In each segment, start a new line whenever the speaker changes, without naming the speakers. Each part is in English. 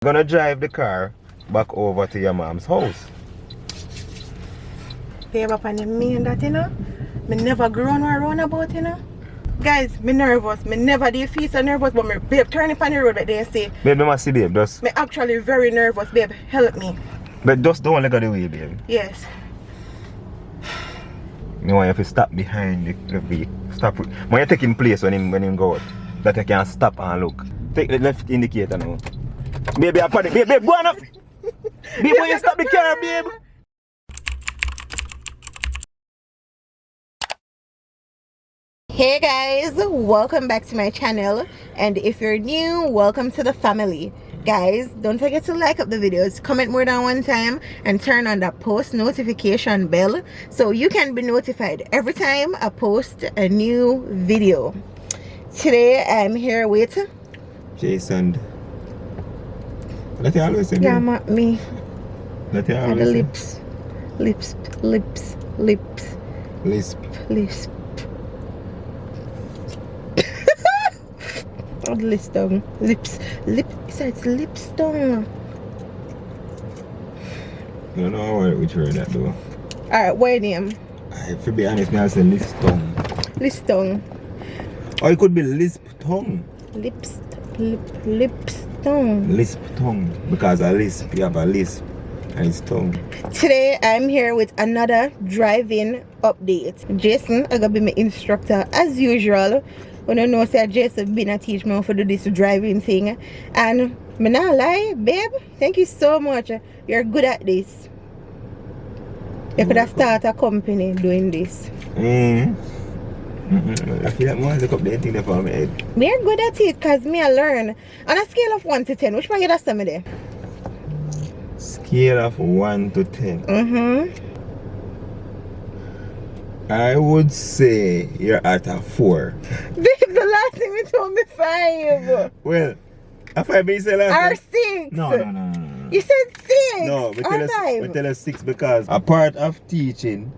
Gonna drive the car back over to your mom's house.
Babe, up on the main that, you know. Me never grown or roundabout, you know. Guys, me nervous. Me never did feel so nervous, but me babe turn up on the road like they say.
Babe, me must see, babe, just...
Me actually very nervous, babe. Help me.
But just don't let go the way, babe.
Yes.
Me want you to stop behind the vehicle. Stop. When you're taking place when him go out, that you can stop and look. Take the left indicator now. Baby, I'm panic. Babe, go on up. Babe, when you stop the car, babe.
Hey guys, welcome back to my channel, and if you're new, welcome to the family. Guys, don't forget to like up the videos, comment more than one time, and turn on that post notification bell so you can be notified every time I post a new video. Today I'm here with
Jason. Let you always say
me. Let you
always
the
say.
Lisp. Lipstone. It's lipstone.
I don't know which word that though.
Alright, what name?
To be honest, I say lipstone.
Lipstone.
Or it could be lisp tongue.
Lipstone.
Lisp tongue. Because a lisp, you have a lisp. And it's tongue.
Today I'm here with another driving update. Jason, I'm gonna be my instructor as usual. When I know say Jason been a teach me how to do this driving thing, and me not lie, babe, thank you so much. You're good at this. You could have started a company doing this.
I feel like more look up the thing for my head.
We are good at it because me I learn. On a scale of 1 to 10, which one you that's me there?
Scale of 1 to 10. I would say you're at a 4.
Babe, the last thing you told me 5.
Well, a 5 you say last
or
time?
6.
No.
You said 6.
No, we tell
or 5.
us 6 because a part of teaching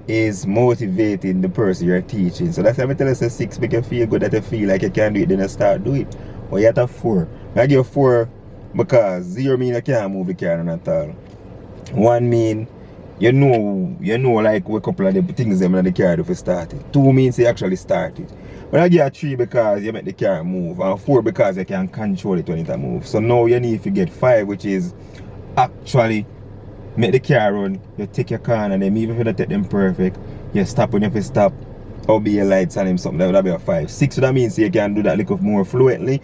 is motivating the person you're teaching. So that's why we tell us a 6 make you feel good, that you feel like you can do it, then you start do it. Or you're at a 4. I give you 4 because 0 mean you can't move the car at all. 1 mean you know like what couple of the things them in the car do for start it. 2 means you actually start it. But I give you 3 because you make the car move, and 4 because you can control it when it moves. So now you need to get 5, which is actually make the car run. You take your car and then even if you don't take them perfect, you stop when you have to stop, obey your lights and them something, that would be a 5. 6 would that means you can do that little more fluently,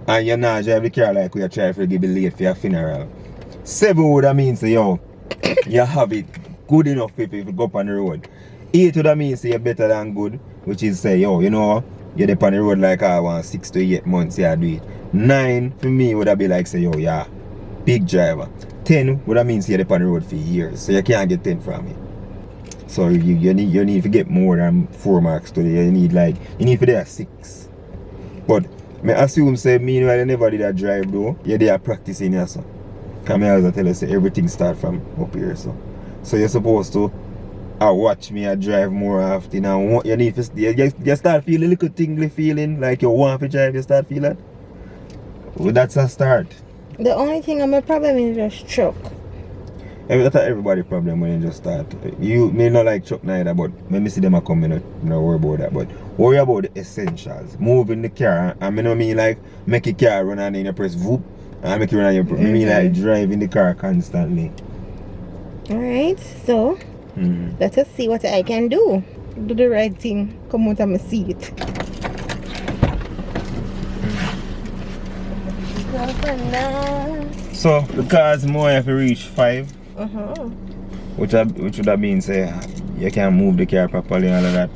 and you're not drive the car like you're trying to get late for your funeral. 7 would that means yo, you have it good enough if you go up on the road. 8 would that means you're better than good, which is say yo, you know, you're up on the road like I want 6 to 8 months, you do it. 9 for me would that be like say yo, yeah, big driver. 10 would that means you're up on the road for years, so you can't get 10 from me. So you need to get more than 4 marks today. You need for there 6. But I assume say meanwhile you never did a drive though, you're there practicing here so. Come here as I tell you, say everything start from up here so. So you're supposed to watch me drive more often, and you need to you start feeling a little tingly feeling like you want to drive, you start feeling that. Well, that's a start.
The only thing I'm a problem is just truck.
That's everybody's problem when you just start. You may not like truck neither, but when I see them come, I don't worry about that. But worry about the essentials. Moving the car, I mean like make a car run and then you press whoop and make it run and you mean like driving the car constantly.
Alright, so let us see what I can do. Do the right thing. Come out and see it.
So because more have to reach 5, which would have been say you can move the car properly and all of that.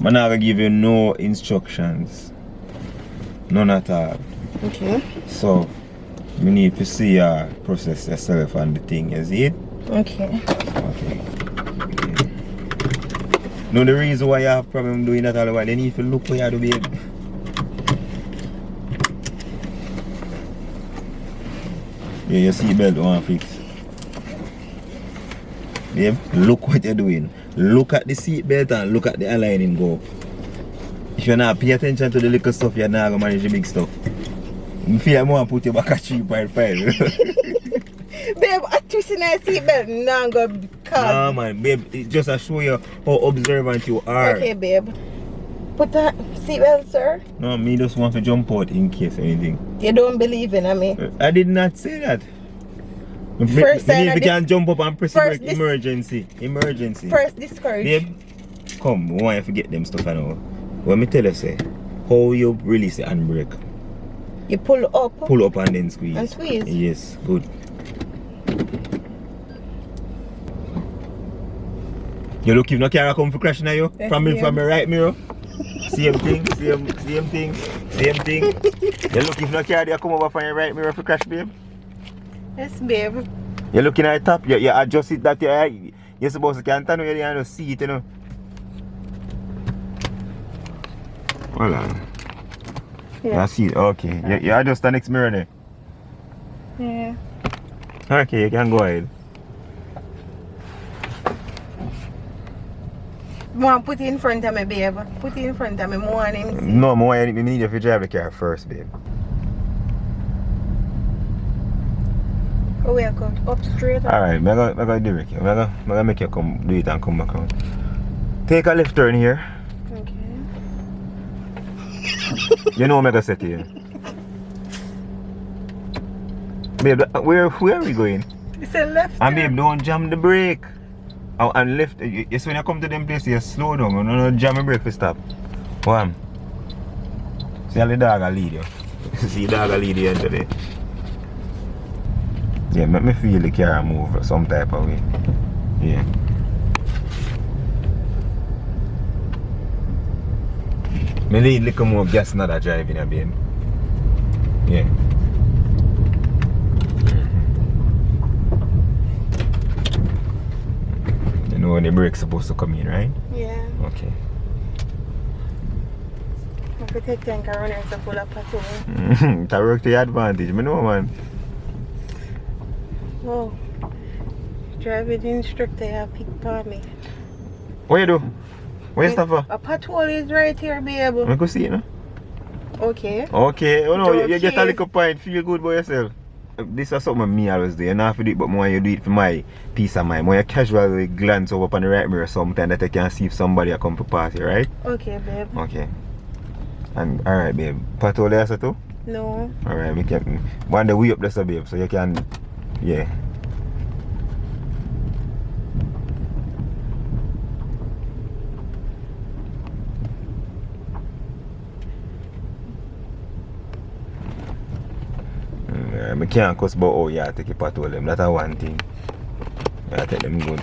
I'm not gonna give you no instructions. None at all.
Okay.
So we need to see your process yourself and the thing, you see it?
Okay.
No, the reason why you have problem doing that all the while, you need to look where you do, babe. Yeah, your seatbelt won't fix. Babe, look what you're doing. Look at the seatbelt and look at the aligning go. If you're not pay attention to the little stuff, you're not going to manage the big stuff. I feel like I want to put you back at 3.5.
Babe, I twist in that seatbelt. Now I'm going to call.
Nah, man, babe, it just to show you how observant you are.
Okay, babe. Put that seatbelt, sir.
No, me just want to jump out in case anything.
You don't believe in me?
I did not say that.
First sign
we can jump up and press the brake. Emergency.
First discourage.
Babe, come, we want you to get them stuff I know. Let me tell you, say, how you release the handbrake.
You pull up.
Pull up and then squeeze.
And squeeze?
Yes, good. You look if no car come for crashing at you? From my right mirror? Same thing. You look if no car they come over from your right mirror for crash, babe?
Yes, babe.
You're looking at the top, you adjust it that you're supposed to can't turn where you don't see it, you know. Hold on. Yeah. I see it, okay. You adjust the next mirror there?
Yeah.
Okay, you can go ahead.
Want to put it in front of me, babe? Put it in front of me, more than him.
No, I need you to drive the car first, babe.
Oh, we are going up straight.
Alright, I'm gonna do it. I'm gonna make you come do it and come back out. Take a left turn here.
Okay.
You know what I'm gonna say to you. Babe, where are we going?
It's a left
And babe, don't jam the brake. Oh, and left, yes, when you come to them places, you slow down. You don't jam the brake for stop. One. See how the dog will lead you. See the dog will lead you into the... Yeah, make me feel the car move some type of way. Yeah. Me need a little more gas now that driving a babe. Yeah. You know when the brake's supposed to come in, right?
Yeah.
Okay.
I could take tank and run and full of patrol.
That work to your advantage, I know, man.
Oh, driving instructor have picked on me.
What you do? Where you stop for?
A patrol is right here, babe.
I go see it now.
Okay.
Okay, oh no, you get a
Okay.
little point, feel good by yourself. This is something me always do. You don't have to do it, but more you do it for my peace of mind. More you casually glance over on the right mirror sometimes that I can see if somebody come to pass you, right?
Okay, babe.
Okay. And alright, babe. Patrol there, too?
No.
Alright, we can one the way up there, babe, so you can, yeah. I can't cuss about oh yeah, take a patrol them. That's one thing. I take them good.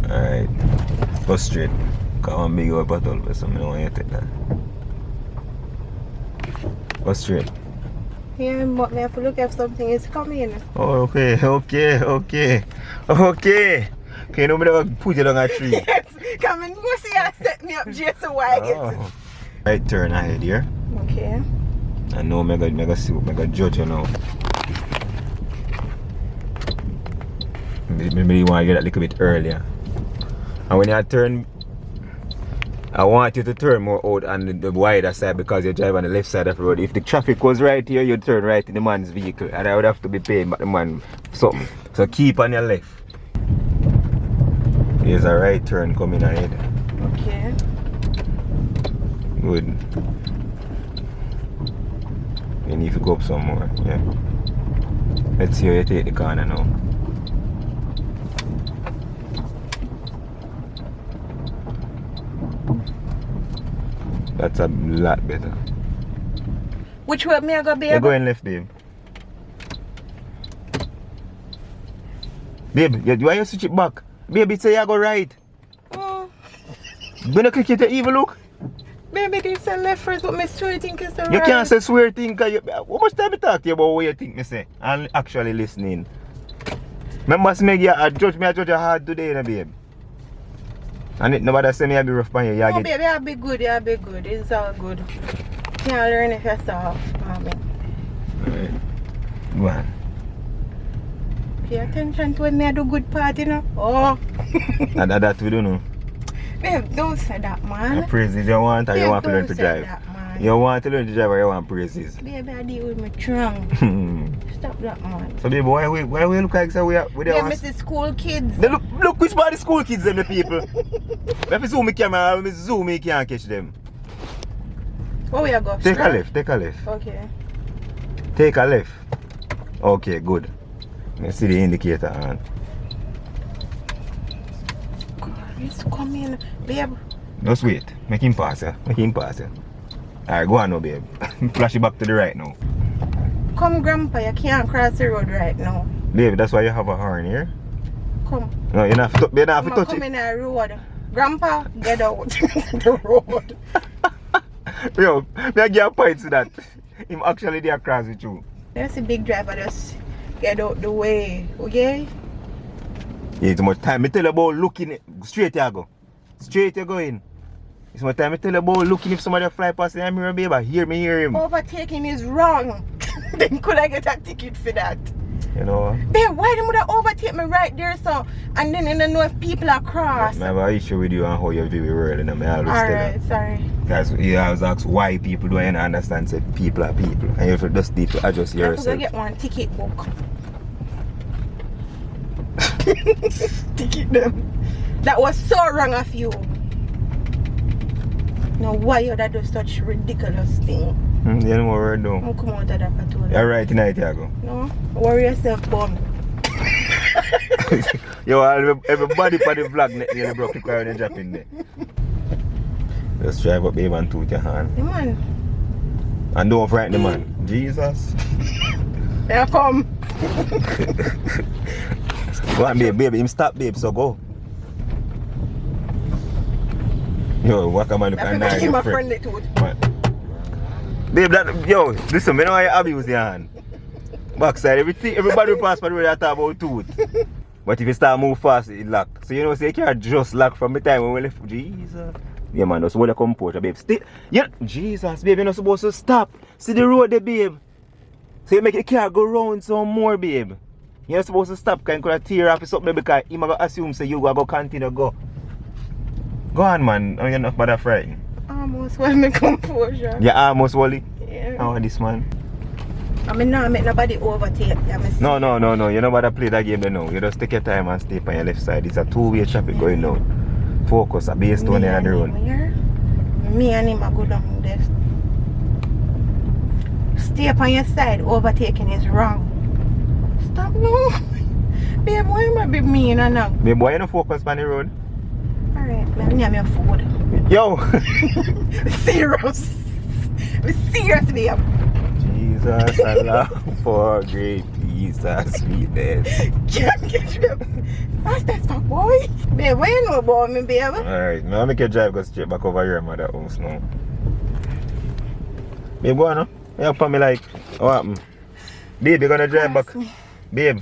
Alright. Go straight. Come on, big old patrol, but some don't want you to take that. Go straight.
Yeah, but me have to look if something is coming.
Oh, okay. Okay, nobody will put it on a tree.
Yes, come in, go see and set me up just so I get it.
Right turn ahead here.
Okay.
I know I'm gonna see, I'm gonna judge you now. Maybe you want to get that a little bit earlier. And when you turn, I want you to turn more out on the wider side because you drive on the left side of the road. If the traffic was right here, you'd turn right in the man's vehicle and I would have to be paying back the man something. So keep on your left. There's a right turn coming ahead.
Okay.
Good. You need to go up some more, yeah. Let's see how you take the corner now. That's a lot better.
Which way me I go, babe?
You're going left, babe. Babe, why you switch it back? Babe, it say you go right.
Oh.
When you click it, you even look.
Baby, they say left first, but me swear think it's the right.
You can't say swear thing, cause how much time I talk to you about what you think me say? And actually listening. Remember, Smeg, I judge you hard today, babe. And it, nobody say me I be rough by you.
No, baby, I'll be good, I'll be good. It's all good. Can't learn if you're soft, mommy.
Alright. Go on.
Pay attention to when me do good part, you know. Oh.
And that we don't know.
Babe, don't say that, man.
The praises you want or you
Babe,
want to learn
don't
to
say
drive?
that, man.
You want to learn to drive or you want praises?
Babe, I deal with my trunk. Stop that, man.
So baby, why we look like so we
Yeah, Mrs. School kids.
They look which part of the school kids them the people. If you zoom me camera, if you zoom me can't catch them.
Where we are go?
Take a left, take a left.
Okay.
Take a left. Okay, good. I see the indicator on.
He's coming, babe.
Just wait. Make him pass, yeah. Make him pass, yeah. Alright, go on now, babe. Flash it back to the right now.
Come, Grandpa, you can't cross the road right now.
Babe, that's why you have a horn here.
Come.
No, you don't have to touch
Come
it.
in the road. Grandpa, get out the road.
Yo, I give a point to that. Him actually there across with you.
There's a big driver, just get out the way, okay?
Yeah, too much time. I tell you about looking straight you go. Straight you go in. It's my time I tell you about looking if somebody fly past the mirror, baby. Hear me, hear him.
Overtaking is wrong. Then could I get a ticket for that?
You know.
Babe, why they would have overtake me right there so and then I don't know if people are cross?
I have an issue with you and how you view the world and I always tell you.
Alright, sorry.
Because you always ask why people don't understand say people are people. And you just need to adjust yourself.
I have to go get one ticket book. Ticket them. That was so wrong of you. Now why you that do such ridiculous thing?
You know what we're doing?
Don't come out of that patrol.
You're right tonight, Yago.
No? Worry yourself, bum.
Yo, everybody for the vlog nearly broke the car and drop in there. Just drive up, babe, and toot your hand.
The man.
And don't frighten the man. Jesus.
Here come.
Go on, babe, him stop, babe, so go. Yo, what come on, you can
That's my friendly tooth.
Babe, yo, listen, I know how you abuse your hand. Backside, everybody will pass by the way I talk about tooth. But if you start move fast, it lock. So you know, say you can't just lock from the time when we left. Jesus. Yeah, man, that's what the composure, babe. Stay. Yeah, Jesus, babe, you're not supposed to stop. See the road there, babe. So you make the car go round some more, babe. You're not supposed to stop because you could tear off something because he might assume say you go continue to go. Go on, man. You're not bad frightened.
Almost well my composure.
Yeah, almost Wally.
Yeah.
Oh, this man.
I mean, now I make nobody overtake.
No. You know about to play that game there now. You just take your time and stay on your left side. It's a two-way traffic going down. Focus, a base stone in the road.
Me and him are good on this. Stay up on your side. Overtaking is wrong. Stop no. Babe, why am I be mean or not?
Babe, why you not focus on the road?
Alright, let me have your food.
Yo!
Serious. Serious, babe.
Jesus, Allah for great peace and sweetness.
Can't get you. Fastest fuck, boy. Babe, what you know about me, babe?
Alright, now make your drive go straight back over here, mother house now. Babe, go on, no? You up on me like, what happened? Babe, you're gonna drive back. Babe,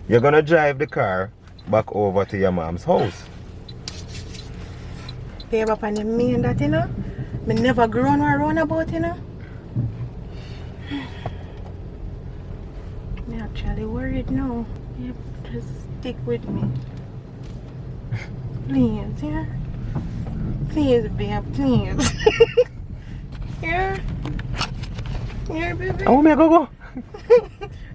you're gonna drive the car back over to your mom's house.
Babe, up on the main that, you know? Me never grown or run about, you know? I'm actually worried now. Yep, just stick with me. Please, yeah? Please, babe, please. Yeah? Yeah, baby?
Oh, me go.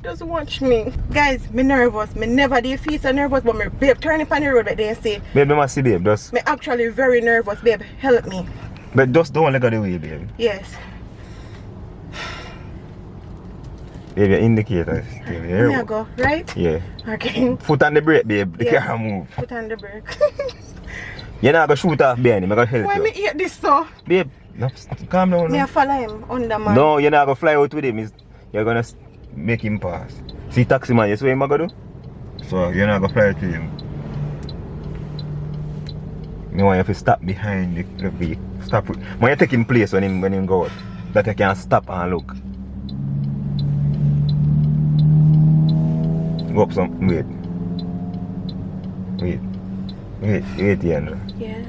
Just watch me. Guys, me nervous. Me never did feel so nervous, but me, babe, turn up on the road like they say.
Babe, me must see, babe, just.
Me actually very nervous, babe. Help me.
But just don't let go the way, babe.
Yes.
Babe, your indicator still here.
Let me go, right?
Yeah.
Okay.
Foot on the brake, babe. The
Yes.
car move.
Put on the brake.
You're not going to shoot off behind him. I'm going to help
Why
you.
me eat this so?
Babe, no, calm down.
Me
No.
I follow him under man.
No, you're not going to fly out with him. You're going to make him pass. See taxi man, you see what I'm going to do? So you're not going to fly out with him. You want you to stop behind the vehicle. Stop. When you take him place when him go out, that you can stop and look. Go up some. Wait, Iandra.
Yeah.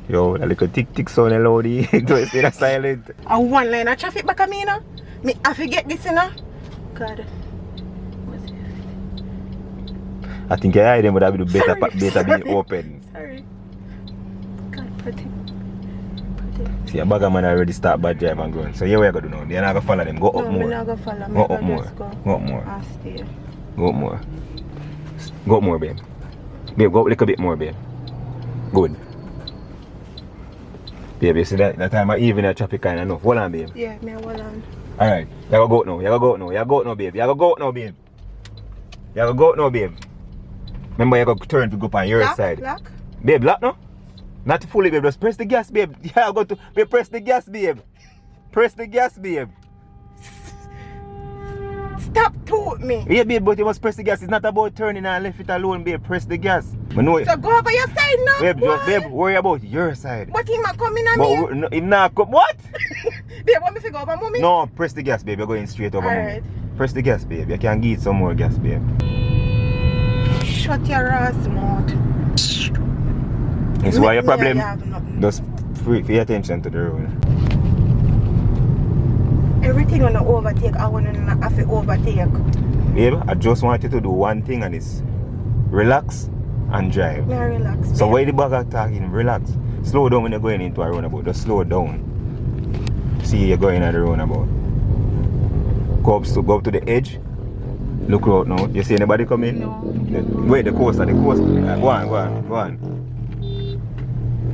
Yo, that little tick sound loud. Don't stay that silent.
A one line of traffic back at me, you know? Me, I forget this, you know? God.
I think I them would have been better being open.
Sorry. God, protect.
See, a bagger man already start bad drive and going. So, yeah, what you going to do now? They're not going to follow them. Go up
No,
more.
I'm not going to follow.
Go up more. Go up more.
I'll stay.
Go up more. Go up more, babe. Babe, go up a little bit more, babe. Good. Babe, you see that time of evening the traffic kind of enough. Hold on, babe.
Yeah, me hold on.
Alright. You gotta go out now. You gotta go out now. You gotta go out now, babe. You gotta go out now, babe. You gotta go out now, babe. Remember, you gotta turn to go up on your side.
Lock?
Babe, lock now? Not fully, babe. Just press the gas, babe. Yeah, go to. Babe, press the gas, babe. Press the gas, babe.
Stop to me.
Yeah, babe, but you must press the gas. It's not about turning and left it alone, babe. Press the gas.
So go over your side now.
Babe, just, babe, worry about your side.
But he not coming at me.
No, him not come. What?
Babe, want me to go over mommy?
No, press the gas, babe. You're going straight over
Alright.
mommy. Press the gas, babe. You can get some more gas, babe.
Shut your ass mouth.
It's why your problem.
Yeah,
Just pay attention to the road.
Everything on the overtake, I want to have to overtake.
Babe, I just want you to do one thing and it's relax and drive.
Yeah, relax.
So why the bugger talking? Relax. Slow down when you're going into a roundabout. Just slow down. See you're going at the roundabout. Go up to the edge. Look out now. You see anybody coming?
No.
Wait, the coaster. Go on.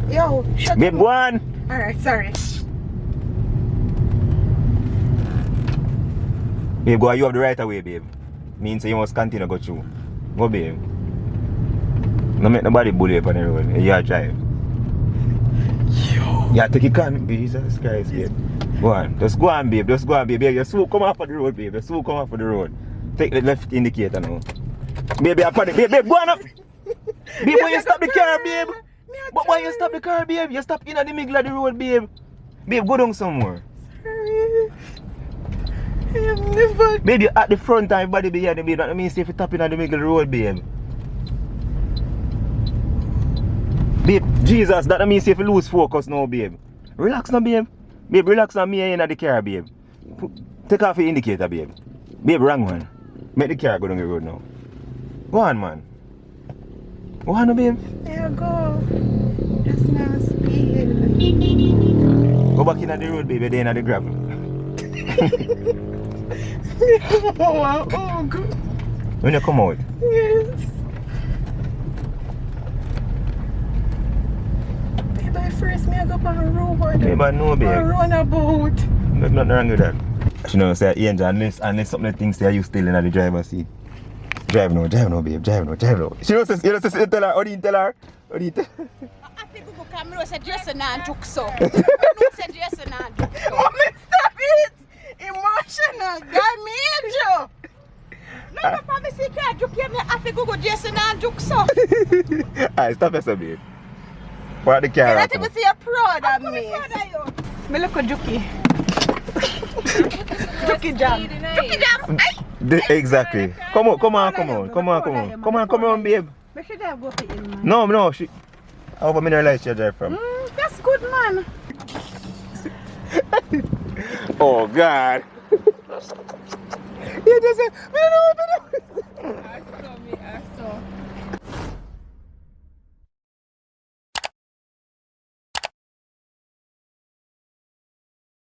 Yo, shut
Babe, go on.
Alright, sorry.
Babe, go on. You have the right of way, babe. Means you must continue to go through. Go, babe. Don't make nobody bully up on the road. You are drive.
Yo.
Yeah, take it can. Jesus Christ, babe. Go on. Just go on, babe. Just go on, babe. You slow come off of the road, babe. You slow come off of the road. Take the left indicator now. Babe, babe, go on up. Babe, why you stop the car, babe? But why you stop the car, babe? You stop in the middle of the road, babe. Babe, go down somewhere.
Sorry. I have never.
Babe, you at the front and everybody behind the babe. That means if you tap in the middle of the road, babe. Babe, Jesus, that means if you lose focus now, babe. Relax now, babe. Babe, relax now, me in the car, babe. Take off your indicator, babe. Babe, wrong one. Make the car go down the road now. Go on, man. Go on, babe.
There you go. Just now speed.
Go back in the road, baby, then at the gravel.
Oh, good.
When you come out.
Yes. Babe, I first me I go on a road.
Babe, I know, babe.
A runabout.
There's nothing wrong with that. You know, say Iandra, unless some of the things that you still in the driver's seat. Drive now, babe, drive now. She knows, you tell her, what do you tell her? What do you tell her?
I think we come here and dress and juk so.
Mommy, stop it! Emotional damage!
No, no, family see car juk here. I think we go dress and juk so.
Alright, stop it, babe. What the car?
Let me see you proud of me. Me look a Juki. Juki jam. Juki jam.
Exactly. Come on, babe.
Me should have go for him, man.
No, she. How about mineral light she drive from?
That's good, man.
Oh God. You just said,